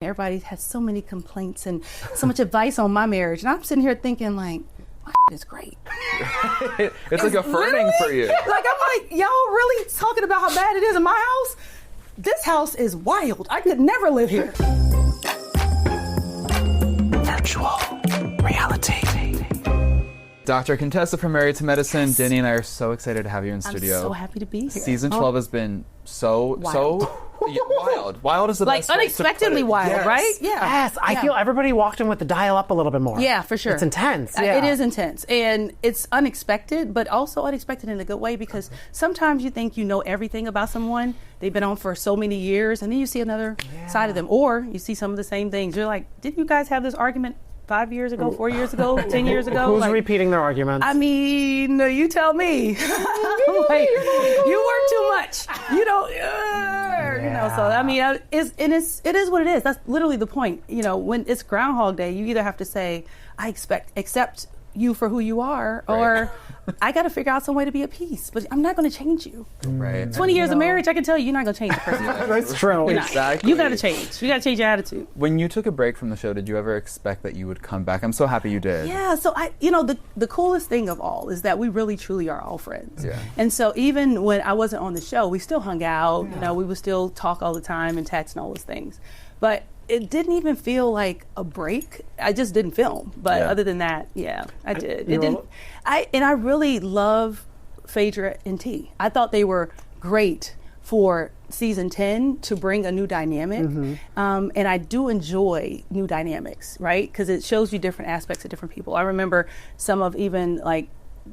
Everybody has so many complaints and so much advice on my marriage. And I'm sitting here thinking like, my is great. It's like affirming for you. Like, I'm like, y'all really talking about how bad it is in my house? This house is wild. I could never live here. Virtual reality. Dr. Contessa from Married to Medicine, Denny and I are so excited to have you in studio. I'm so happy to be here. Season 12 has been so wild. Wild is the like best way to unexpectedly put it. wild, Yes. right? Yeah. Yes, I feel everybody walked in with the dial up a little bit more. Yeah, for sure. It's intense. Yeah. It is intense. And it's unexpected, but also unexpected in a good way, because sometimes you think you know everything about someone. They've been on for so many years, and then you see another side of them. Or you see some of the same things. You're like, didn't you guys have this argument 5 years ago, 4 years ago, 10 years ago? Who's like, repeating their arguments? I mean, you tell me. Like, you work too much. You don't, you know, so I mean, it is what it is. That's literally the point. You know, when it's Groundhog Day, you either have to say, I accept you for who you are, or I got to figure out some way to be at peace, but I'm not going to change you. Right. 20 years of marriage, I can tell you, you're not going to change the person. That's true. Exactly. You got to change. You got to change your attitude. When you took a break from the show, did you ever expect that you would come back? I'm so happy you did. Yeah, so the coolest thing of all is that we really truly are all friends. Yeah. And so even when I wasn't on the show, we still hung out, you know, we would still talk all the time and text and all those things. But it didn't even feel like a break. I just didn't film. But other than that, yeah, I did. I really love Phaedra and T. I thought they were great for season 10 to bring a new dynamic. And I do enjoy new dynamics, right? Because it shows you different aspects of different people. I remember some of even like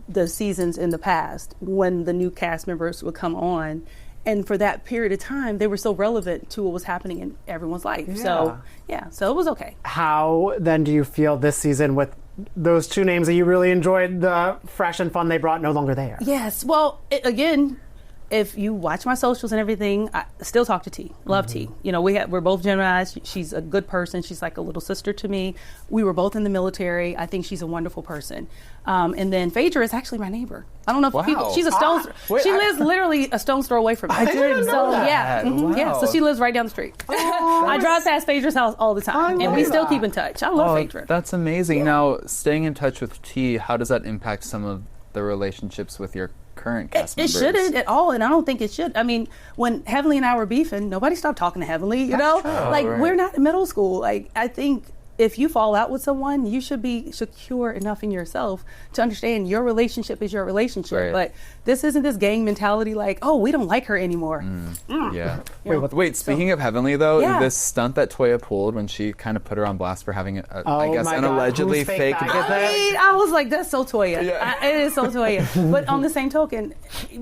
the seasons in the past when the new cast members would come on. And for that period of time, they were so relevant to what was happening in everyone's life. So it was okay. How then do you feel this season with those two names that you really enjoyed, the fresh and fun they brought, no longer there? Yes. Well, again, if you watch my socials and everything, I still talk to T. Love T. You know, we're both Geminis. She's a good person. She's like a little sister to me. We were both in the military. I think she's a wonderful person. And then Phaedra is actually my neighbor. I don't know if people. She's a stone's. She lives literally a stone's throw away from me. I didn't know that. Yeah, yeah. So she lives right down the street. I drive past Phaedra's house all the time, and we still keep in touch. I love Phaedra. That's amazing. Now, staying in touch with T, how does that impact some of the relationships with your current cast members? It shouldn't at all, and I don't think it should. I mean, when Heavenly and I were beefing, nobody stopped talking to Heavenly, you know? Like, we're not in middle school. Like, I think if you fall out with someone, you should be secure enough in yourself to understand your relationship is your relationship. Right. But this isn't this gang mentality like, oh, we don't like her anymore. Yeah. Wait, Speaking of Heavenly, though, this stunt that Toya pulled when she kind of put her on blast for having, I guess, an allegedly Whose fake bag I was like, that's so Toya. It is so Toya. But on the same token,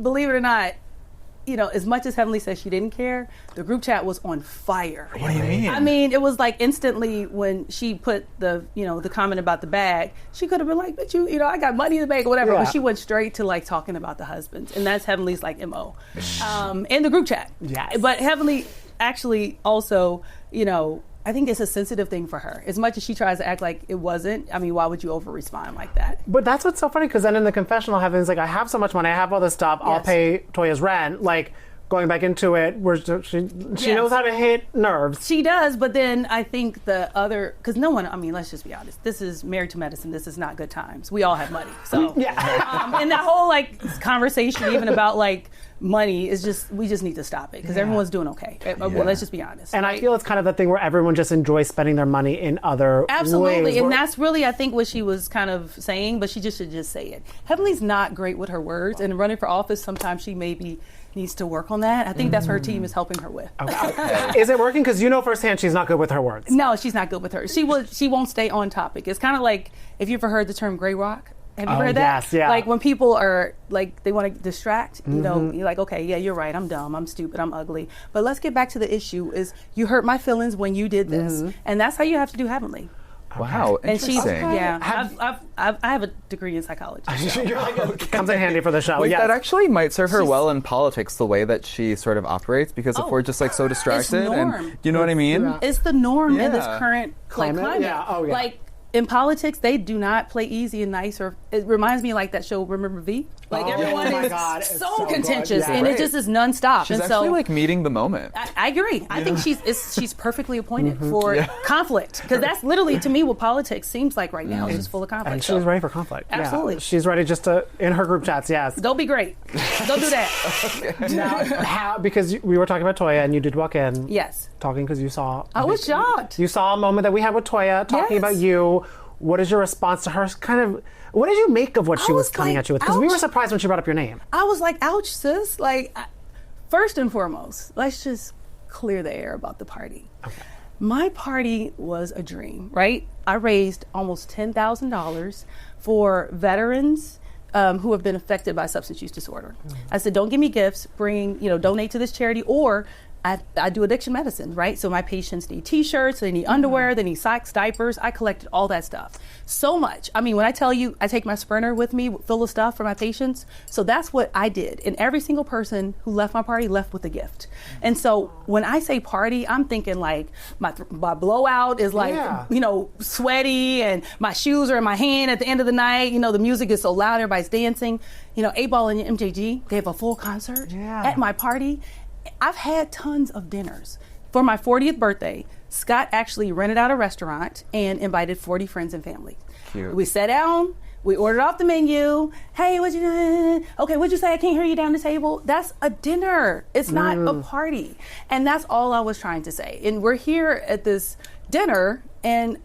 believe it or not, you know, as much as Heavenly says she didn't care, the group chat was on fire. What do you mean? I mean, it was like instantly when she put the comment about the bag, she could have been like, but you know, I got money in the bag or whatever. But she went straight to like talking about the husbands. And that's Heavenly's like MO. In the group chat. Yes. But Heavenly actually also, you know, I think it's a sensitive thing for her. As much as she tries to act like it wasn't, I mean, why would you over-respond like that? But that's what's so funny, because then in the confessional, Heaven's like, I have so much money, I have all this stuff, I'll pay Toya's rent. Like, going back into it, where she knows how to hit nerves. She does, but then I think the other, because no one, I mean, let's just be honest, this is Married to Medicine, this is not good times. We all have money, so. And that whole, like, conversation even about, like, money is just, we just need to stop it, because everyone's doing okay. Well, let's just be honest. And I feel it's kind of the thing where everyone just enjoys spending their money in other ways. And that's really, I think, what she was kind of saying, but she just should just say it. Heavenly's not great with her words, and running for office, sometimes she maybe needs to work on that. I think that's what her team is helping her with. Is it working? Because you know firsthand she's not good with her words. No, she's not good with her. She won't stay on topic. It's kind of like, if you ever heard the term gray rock. Have you heard that? Yes, yeah. Like when people are like, they want to distract, you know, you're like, okay, yeah, you're right. I'm dumb. I'm stupid. I'm ugly. But let's get back to the issue is you hurt my feelings when you did this. And that's how you have to do Heavenly. Wow, And interesting. I have a degree in psychology. So. Comes in handy for the show. Wait, that actually might serve her well in politics, the way that she sort of operates, because if we're just like so distracted, it's norm. And you know what I mean? It's the norm in this current climate. Yeah. Like, in politics, they do not play easy and nice. Or it reminds me like that show, Remember V? Like everyone is so contentious, and it just is nonstop. She's actually like meeting the moment. I agree. I think she's perfectly appointed for conflict, because that's literally to me what politics seems like right now. It's just full of conflict. And she's ready for conflict. Absolutely, she's ready just to in her group chats. Yes, don't be great. Don't do that. Now, because we were talking about Toya, and you did walk in. Yes. Talking because you saw. I was shocked. You saw a moment that we had with Toya talking about you. What is your response to her? What did you make of what she was coming at you with? Because we were surprised when she brought up your name. I was like, ouch, sis. Like, first and foremost, let's just clear the air about the party. Okay. My party was a dream, right? I raised almost $10,000 for veterans who have been affected by substance use disorder. I said, don't give me gifts, donate to this charity, or I do addiction medicine, right? So my patients need t-shirts, they need underwear, they need socks, diapers. I collected all that stuff. So much. I mean, when I tell you, I take my Sprinter with me full of stuff for my patients. So that's what I did. And every single person who left my party left with a gift. And so when I say party, I'm thinking like my blowout is like, sweaty, and my shoes are in my hand at the end of the night. The music is so loud, everybody's dancing. 8Ball and MJG gave a full concert at my party. I've had tons of dinners. For my 40th birthday, Scott actually rented out a restaurant and invited 40 friends and family. Cute. We sat down, we ordered off the menu. Hey, what'd you say? I can't hear you down the table. That's a dinner. It's not a party. And that's all I was trying to say. And we're here at this dinner, and,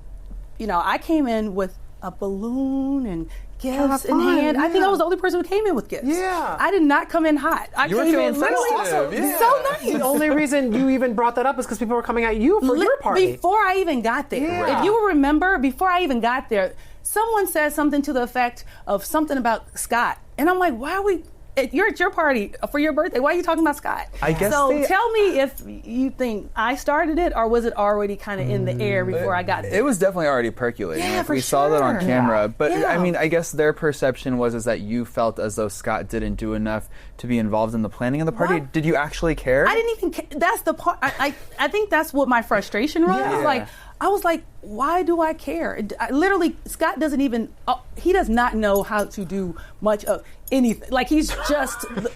I came in with a balloon and gifts in hand. I think I was the only person who came in with gifts. Yeah. I did not come in hot. I came in literally so nice. The only reason you even brought that up is because people were coming at you for your party. Before I even got there. Yeah. If you remember, before I even got there, someone said something to the effect of something about Scott. And I'm like, why are we... You're at your party for your birthday. Why are you talking about Scott? I guess so. Tell me if you think I started it, or was it already kind of in the air before I got there? It was definitely already percolating. Yeah, we saw that on camera. Yeah. But I mean, I guess their perception was that you felt as though Scott didn't do enough to be involved in the planning of the party. What? Did you actually care? I didn't even care. That's the part. I think that's what my frustration was. Yeah. Like, I was like, why do I care? Literally, Scott doesn't even, he does not know how to do much of anything. Like, he's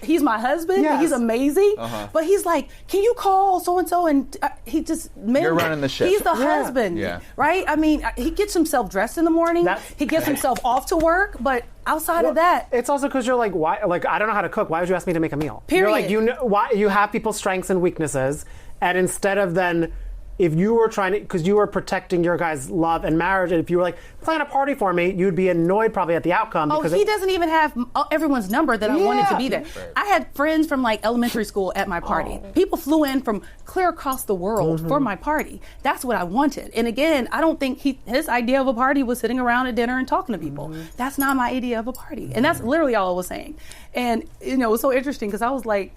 he's my husband. Yes. He's amazing. But he's like, can you call so-and-so? And he just, you're running the ship. He's the husband, right? I mean, he gets himself dressed in the morning. He gets himself off to work. But outside of that. It's also because you're like, why? Like, I don't know how to cook. Why would you ask me to make a meal? Period. You're like, why you have people's strengths and weaknesses. And instead of then... If you were trying to, because you were protecting your guys' love and marriage, and if you were like, plan a party for me, you'd be annoyed probably at the outcome. Because he doesn't even have everyone's number that I wanted to be there. Right. I had friends from like elementary school at my party. People flew in from clear across the world for my party. That's what I wanted. And again, I don't think his idea of a party was sitting around at dinner and talking to people. That's not my idea of a party. And that's literally all I was saying. And, it was so interesting because I was like,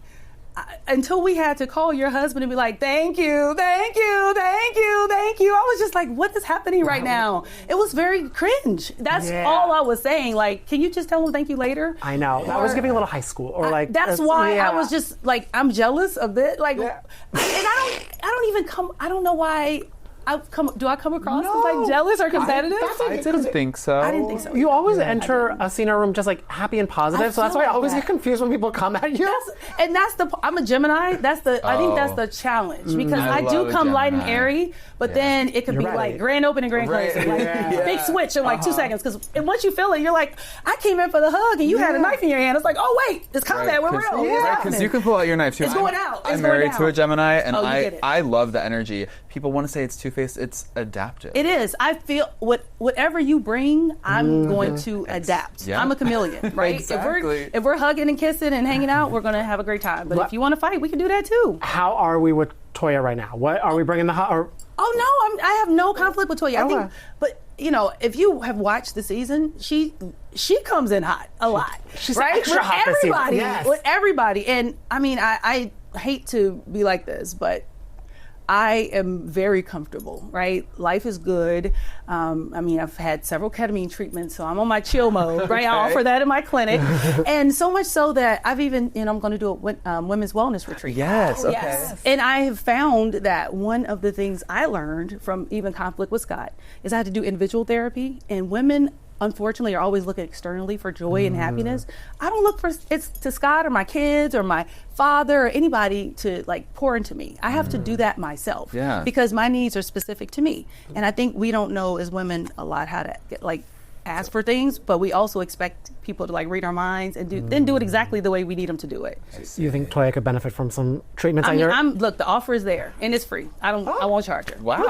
until we had to call your husband and be like, thank you. I was just like, what is happening right now? It was very cringe. That's all I was saying. Like, can you just tell him thank you later? I know. I was giving a little high school. Or like that's why I was just like, I'm jealous of it. Like, and I don't know why. Do I come across as like jealous or competitive? I didn't think so. I didn't think so. You always enter a scene or room just like happy and positive, so that's why I always get confused when people come at you. I'm a Gemini. I think that's the challenge because I do come light and airy, but then it could be like grand open and grand close, like big switch in like 2 seconds. Because once you feel it, you're like, I came in for the hug and you had a knife in your hand. It's like, oh wait, it's combat. We're real. Because you can pull out your knife too. It's going out. I'm married to a Gemini, and I love the energy. People want to say it's two-faced. It's adaptive. It is. I feel whatever you bring, I'm going to adapt. Yeah. I'm a chameleon, right? Exactly. If we're hugging and kissing and hanging out, we're going to have a great time. But if you want to fight, we can do that too. How are we with Toya right now? What are we bringing the hug? Oh no, I have no conflict with Toya. I think, but if you have watched the season, she comes in hot a lot. She's right extra hot this season. With everybody. And I mean, I hate to be like this, but I am very comfortable, right? Life is good. I mean, I've had several ketamine treatments, so I'm on my chill mode, right? I offer that in my clinic. And so much so that I've even, I'm going to do a women's wellness retreat. Yes, okay. Yes. And I have found that one of the things I learned from even conflict with Scott is I had to do individual therapy, and women unfortunately are always looking externally for joy and happiness. I don't look for it's to Scott or my kids or my father or anybody to like pour into me. I have to do that myself because my needs are specific to me. And I think we don't know as women a lot how to get, like ask for things, but we also expect people to like read our minds and then do it exactly the way we need them to do it. You think Toya could benefit from some treatments? Look, the offer is there and it's free. I won't charge her. Wow.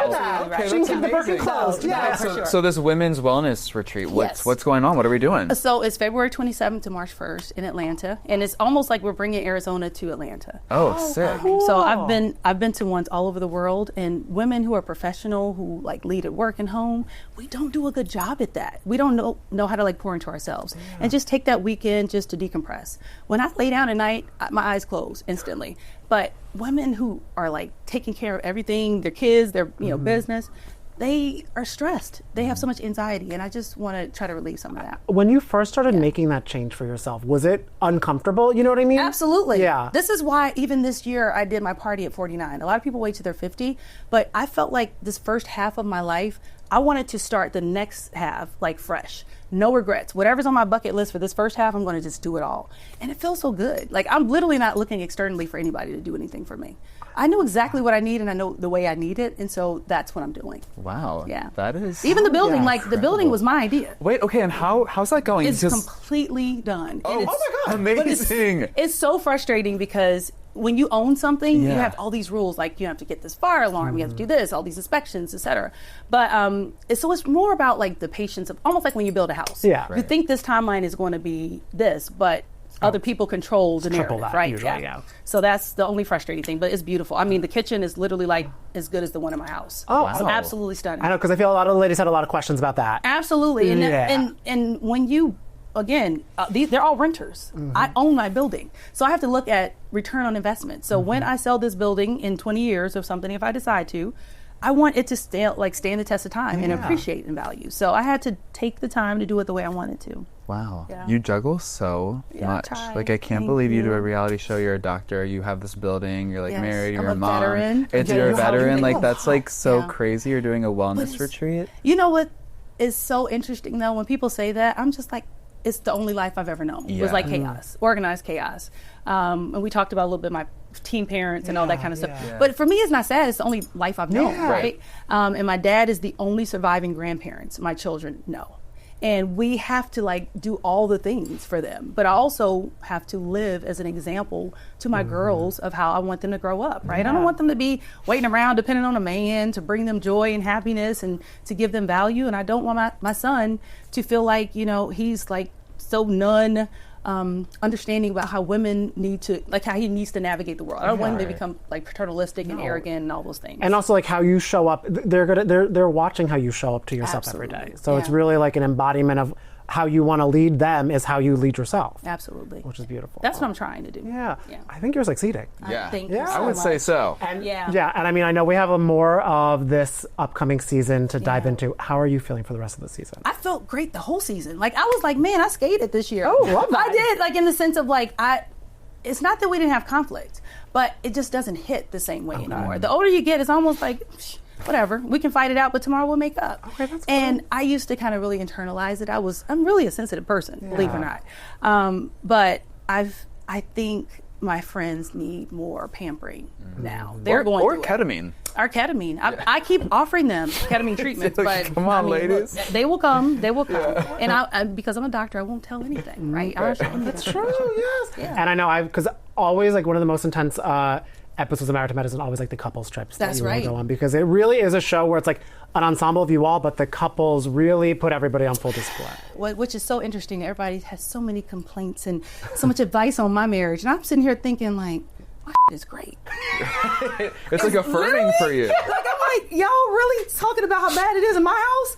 Okay, she can keep the Berkeley closed. So this women's wellness retreat, what's going on? What are we doing? So it's February 27th to March 1st in Atlanta, and it's almost like we're bringing Arizona to Atlanta. Oh, sick. Cool. So I've been to ones all over the world, and women who are professional, who like lead at work and home, we don't do a good job at that. We don't know how to like pour into ourselves and just take that weekend just to decompress. When I lay down at night, my eyes close instantly. But women who are like taking care of everything, their kids, their business, they are stressed. They have so much anxiety, and I just want to try to relieve some of that. When you first started making that change for yourself, was it uncomfortable? You know what I mean? Absolutely. Yeah. This is why even this year I did my party at 49. A lot of people wait till they're 50, but I felt like this first half of my life, I wanted to start the next half like fresh. No regrets. Whatever's on my bucket list for this first half, I'm going to just do it all. And it feels so good. Like I'm literally not looking externally for anybody to do anything for me. I know exactly what I need, and I know the way I need it, and so that's what I'm doing. Wow. Yeah. That is even the building. incredible. The building was my idea. Wait. Okay. And how's that going? It's completely done. Oh, and my God! Amazing. It's so frustrating because when you own something, you have all these rules, like you have to get this fire alarm, you have to do this, all these inspections, etc. But it's more about like the patience of almost like when you build a house. Yeah. You think this timeline is going to be this, but other people control the narrative, that, right? usually, yeah. So that's the only frustrating thing, but it's beautiful. I mean, the kitchen is literally like as good as the one in my house. Oh, It's wow. absolutely stunning. I know, because I feel a lot of the ladies had a lot of questions about that. Absolutely, and when you again, they're all renters. I own my building, so I have to look at return on investment. So when I sell this building in 20 years or something, if I decide to, I want it to stand the test of time and appreciate in value. So I had to take the time to do it the way I wanted to. Wow. Yeah. You juggle so much. I try. Like I can't Thank believe you do a you. reality show. You're a doctor. You have this building. You're like Yes. married. You're I'm a a mom. veteran. You're a veteran. Like Oh, that's like so yeah. crazy. You're doing a wellness retreat. You know what is so interesting though? When people say that, I'm just like, it's the only life I've ever known. It was like chaos, organized chaos. And we talked about a little bit my teen parents and all that kind of stuff. Yeah. But for me, it's not sad. It's the only life I've known, Yeah. right? And my dad is the only surviving grandparents my children know. And we have to like do all the things for them. But I also have to live as an example to my girls of how I want them to grow up, right? I don't want them to be waiting around depending on a man to bring them joy and happiness and to give them value. And I don't want my son to feel like, he's like so understanding about how women need to, like how he needs to navigate the world. I don't want him to become like paternalistic and arrogant and all those things. And also like how you show up. They're watching how you show up to yourself every day. So it's really like an embodiment of how you want to lead them is how you lead yourself. Absolutely. Which is beautiful. That's what I'm trying to do. Yeah. I think you're succeeding. Yeah. Thank you I so would say much. so. And Yeah. and I mean, I know we have more of this upcoming season to dive into. How are you feeling for the rest of the season? I felt great the whole season. Like I was like, man, I skated this year. Oh, love that. I did, like in the sense of like it's not that we didn't have conflict, but it just doesn't hit the same way anymore. The older you get, it's almost like whatever, we can fight it out, but tomorrow we'll make up. Okay, that's and I used to kind of really internalize it. I'm really a sensitive person, believe it or not. But I think my friends need more pampering now. They're going or through it. ketamine. Our ketamine. I keep offering them ketamine treatments, but Come on, ladies. look, they will come. They will come. And I because I'm a doctor, I won't tell anything, right? That's true, yes. And I know because always like one of the most intense episodes of Married to Medicine, always like the couples trips That's that you want right. to go on, because it really is a show where it's like an ensemble of you all, but the couples really put everybody on full display. Which is so interesting. Everybody has so many complaints and so much advice on my marriage, and I'm sitting here thinking like, my is great. It's like affirming for you. Like I'm like, y'all really talking about how bad it is in my house?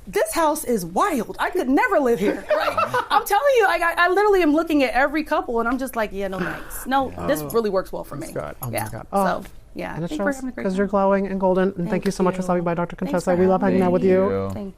This house is wild. I could never live here. Right? I'm telling you, like I literally am looking at every couple, and I'm just like, yeah, no thanks. No, this really works well for me. God. Oh yeah. my God. Oh. So Yeah. And it's I think we're just having a great because time. you're glowing and golden. And thank you so much for you. stopping by, Dr. Thanks Contessa. for We love hanging having out with me. you. Thank you. Thank